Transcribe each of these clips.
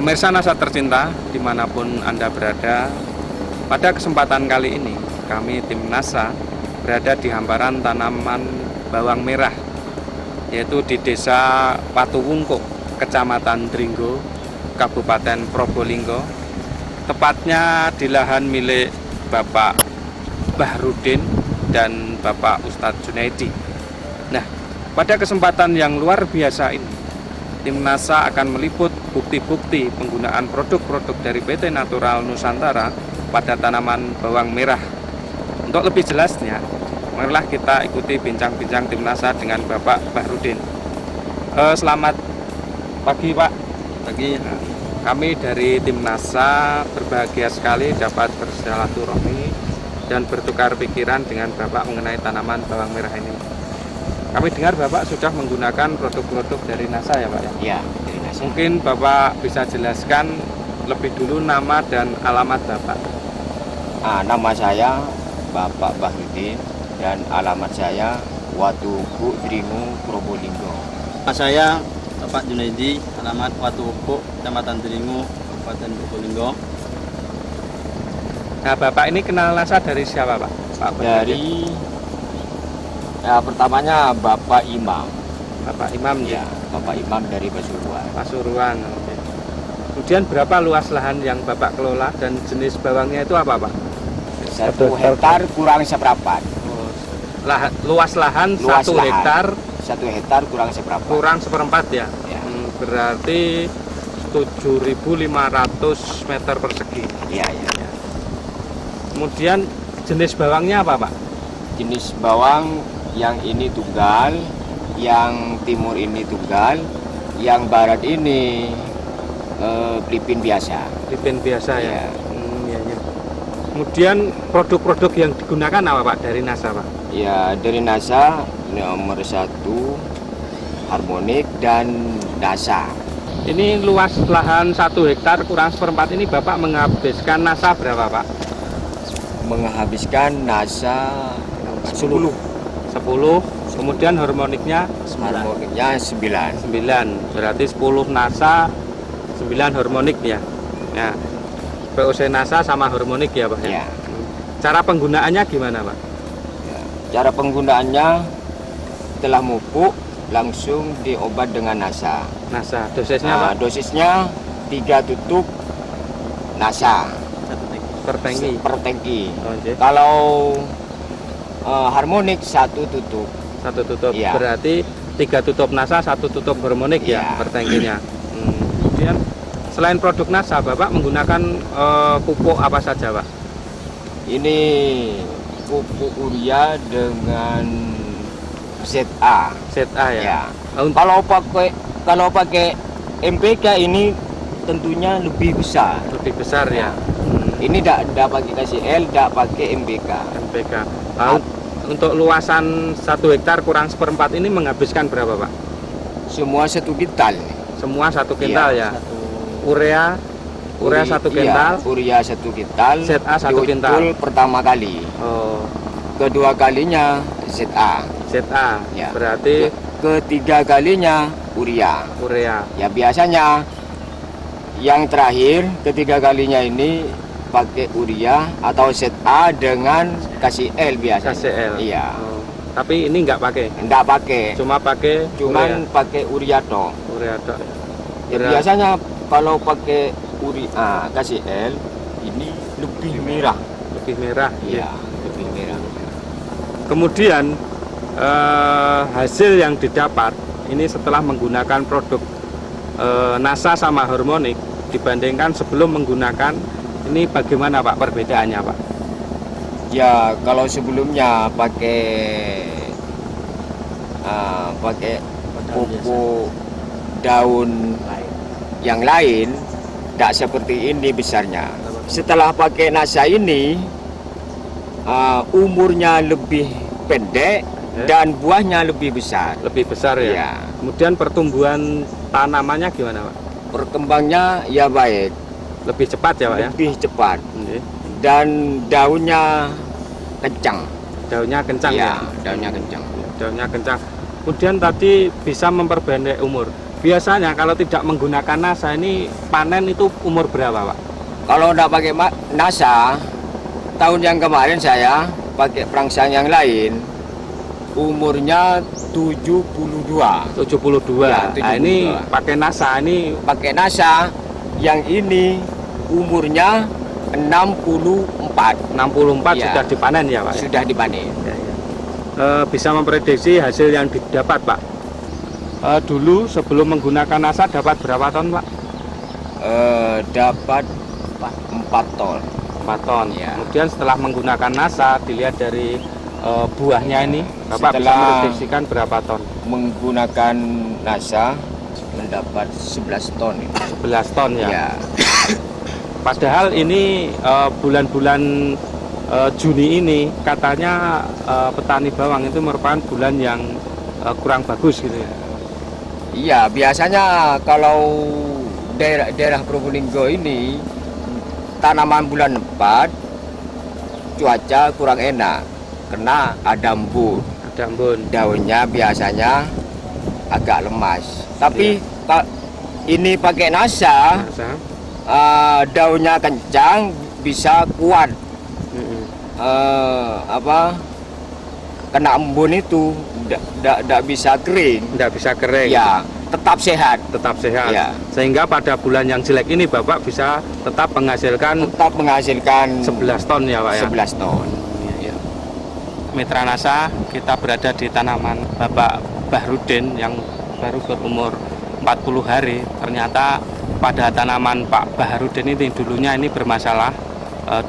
Pemirsa Nasa tercinta, dimanapun Anda berada, pada kesempatan kali ini kami tim NASA berada di hamparan tanaman bawang merah, yaitu di Desa Watuwungkuk, Kecamatan Dringgo, Kabupaten Probolinggo, tepatnya di lahan milik Bapak Bahrudin dan Bapak Ustadz Junaidi. Nah, pada kesempatan yang luar biasa ini, tim NASA akan meliput bukti-bukti penggunaan produk-produk dari PT Natural Nusantara pada tanaman bawang merah. Untuk lebih jelasnya, marilah kita ikuti bincang-bincang tim NASA dengan Bapak Bahrudin. Selamat pagi, Pak. Pagi. Kami dari tim NASA berbahagia sekali dapat bersilaturahmi dan bertukar pikiran dengan Bapak mengenai tanaman bawang merah ini. Kami dengar Bapak sudah menggunakan produk-produk dari NASA ya, Pak? Ya, dari NASA. Mungkin Bapak bisa jelaskan lebih dulu nama dan alamat Bapak. Nama saya Bapak Bahrudin dan alamat saya Watuwungkuk, Dringgo, Probolinggo. Nama saya Bapak Junaidi, alamat Watuwungkuk, Kecamatan Dringgo, Kabupaten Probolinggo. Nah, Bapak ini kenal NASA dari siapa, Pak? Dari pertamanya Bapak Imam. Bapak Imam Ya, Bapak Imam dari Pasuruan. Pasuruan. Oke. Kemudian berapa luas lahan yang Bapak kelola dan jenis bawangnya itu apa, Pak? 1 hektar kurang seperempat. Luas lahan Luas 1 lahan. hektar 1 hektar kurang seperempat. kurang seperempat ya? Ya. Berarti 7.500 meter persegi. Iya, ya. Kemudian jenis bawangnya apa, Pak? Jenis bawang yang ini tunggal, yang timur ini tunggal, yang barat ini Filipin biasa. Filipin biasa ya. Ya. Iya, iya. Kemudian produk-produk yang digunakan apa, Pak, dari NASA, Pak? Ya, dari NASA nomor 1 Harmonik dan NASA. Ini luas lahan 1 hektar kurang seperempat ini Bapak menghabiskan NASA berapa, Pak? Menghabiskan NASA 10. 10. Kemudian harmoniknya Harmoniknya 9. 9. Berarti 10 NASA, 9 harmonik ya. Nah, VOC NASA sama harmonik ya, Pak? Ya. Cara penggunaannya gimana, Pak? Ya. Cara penggunaannya setelah mupuk langsung diobat dengan NASA. NASA, dosisnya, Pak? Dosisnya 3 tutup NASA Per tangki. per tangki. Oh, oke. Kalau harmonik 1 tutup. 1 tutup. Iya. Berarti 3 tutup NASA, 1 tutup harmonik ya Iya. per tangkinya. Kemudian selain produk NASA, Bapak menggunakan pupuk apa saja, Pak? Ini pupuk urea dengan ZA. ZA ya. Ya. Untuk Kalau pakai MPK ini tentunya lebih besar. lebih besar ya. Ini tidak pakai KCL, tidak pakai MPK. MPK. Untuk luasan 1 hektar kurang seperempat ini menghabiskan berapa, Pak? Semua 1 kintal. Semua 1 kintal ya. Urea 1 kintal. Iya, urea 1 kintal. ZA 1 kintal. Diutul pertama kali. Oh, Kedua kalinya ZA. ZA. Ya. Berarti Ketiga kalinya urea. urea. Ya biasanya yang terakhir ketiga kalinya ini pakai urea atau ZA dengan KCL biasa. KCL. Iya. Oh, tapi ini nggak pakai. Enggak pakai. Cuma pakai Cuman pakai urea toh. urea tok. Ya, biasanya kalau pakai urea KCL ini lebih merah. Lebih merah. Iya, lebih merah. Kemudian hasil yang didapat ini setelah menggunakan produk NASA sama harmonik dibandingkan sebelum menggunakan ini bagaimana, Pak, perbedaannya, Pak? Ya kalau sebelumnya pakai pupuk daun yang lain tidak seperti ini besarnya. Setelah pakai NASA ini umurnya lebih pendek dan buahnya lebih besar. Lebih besar ya. Iya. Kemudian pertumbuhan tanamannya gimana, Pak? Perkembangnya ya baik, Lebih cepat ya, Pak ya? lebih cepat Oke. dan daunnya kencang. Daunnya kencang ya. Daunnya kencang. Daunnya kencang. Kemudian tadi bisa memperpendek umur. Biasanya kalau tidak menggunakan NASA ini panen itu umur berapa, Pak? Kalau tidak pakai NASA, tahun yang kemarin saya pakai perangsang yang lain, umurnya 72. 72. Ya, Nah, ini 72. pakai NASA ini Pakai NASA, yang ini umurnya 64. 64 Ya. sudah dipanen ya, Pak? Sudah dipanen. Bisa memprediksi hasil yang didapat, Pak? Dulu sebelum menggunakan NASA dapat berapa ton, Pak? Dapat 4 ton. 4 ton. Ya. Kemudian setelah menggunakan NASA, dilihat dari buahnya ini, Bapak bisa Setelah- memprediksikan berapa ton? Menggunakan NASA mendapat 11 ton. 11 ton ya. Ya. Padahal ini bulan-bulan Juni ini katanya petani bawang itu merupakan bulan yang kurang bagus gitu ya. Iya, biasanya kalau daerah Probolinggo ini tanaman bulan 4 cuaca kurang enak karena ada embun. Ada embun. Daunnya biasanya agak lemas. Tapi ini pakai NASA, NASA. daunnya kencang, bisa kuat. Kena embun itu tidak bisa kering. Tidak bisa kering. Ya, tetap sehat. Tetap sehat. Ya. Sehingga pada bulan yang jelek ini Bapak bisa tetap menghasilkan Tetap menghasilkan 11 ton ya, Pak ya. 11 ton. Mitra NASA, kita berada di tanaman Bapak Bahrudin yang baru berumur 40 hari. Ternyata pada tanaman Pak Bahrudin ini dulunya ini bermasalah.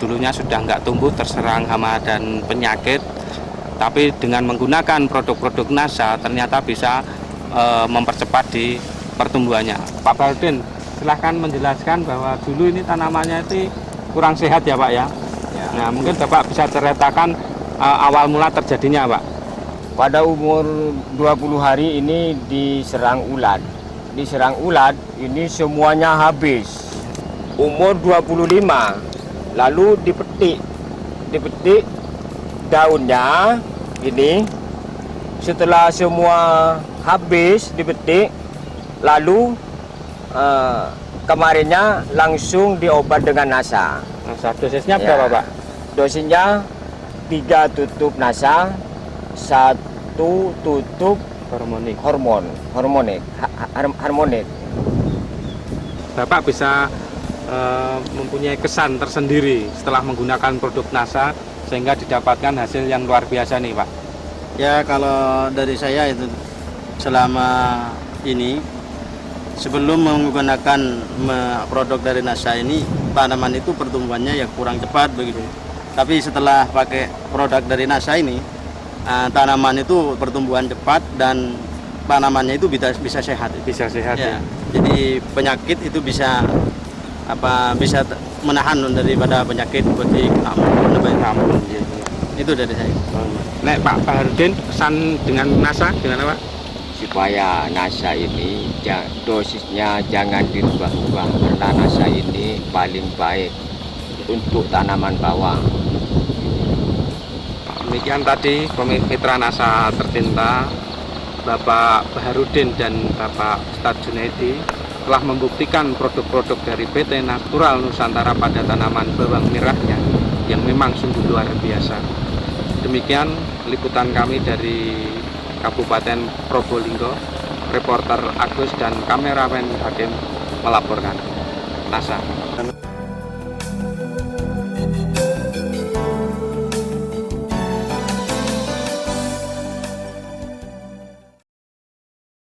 Dulunya sudah nggak tumbuh, terserang hama dan penyakit. Tapi dengan menggunakan produk-produk NASA ternyata bisa mempercepat di pertumbuhannya. Pak Bahrudin, silahkan menjelaskan bahwa dulu ini tanamannya itu kurang sehat ya, Pak ya. Nah, mungkin Bapak bisa ceritakan awal mula terjadinya, Pak. Pada umur 20 hari ini diserang ulat. Diserang ulat ini semuanya habis. Umur 25 lalu dipetik. Dipetik daunnya ini, setelah semua habis dipetik, lalu kemarinnya langsung diobat dengan NASA. NASA dosisnya Ya. berapa, Pak? Dosisnya 3 tutup NASA, 1 tutup Hormonik. harmonik. Bapak bisa mempunyai kesan tersendiri setelah menggunakan produk NASA sehingga didapatkan hasil yang luar biasa nih, Pak. Ya, kalau dari saya itu selama ini sebelum menggunakan produk dari NASA ini, tanaman itu pertumbuhannya ya kurang cepat begitu. Tapi setelah pakai produk dari NASA ini, tanaman itu pertumbuhan cepat dan tanamannya itu bisa sehat. Bisa sehat ya. Jadi penyakit itu bisa menahan daripada penyakit seperti Ampun. itu dari saya. Nek Pak Bahrudin pesan dengan NASA gimana, Pak? Supaya NASA ini dosisnya jangan dirubah-rubah, karena NASA ini paling baik untuk tanaman bawang. Demikian tadi mitra NASA tercinta Bapak Bahrudin dan Bapak Ustadz Junaidi telah membuktikan produk-produk dari PT Natural Nusantara pada tanaman bawang merahnya yang memang sungguh luar biasa. Demikian liputan kami dari Kabupaten Probolinggo. Reporter Agus dan kameramen Hakim melaporkan. NASA.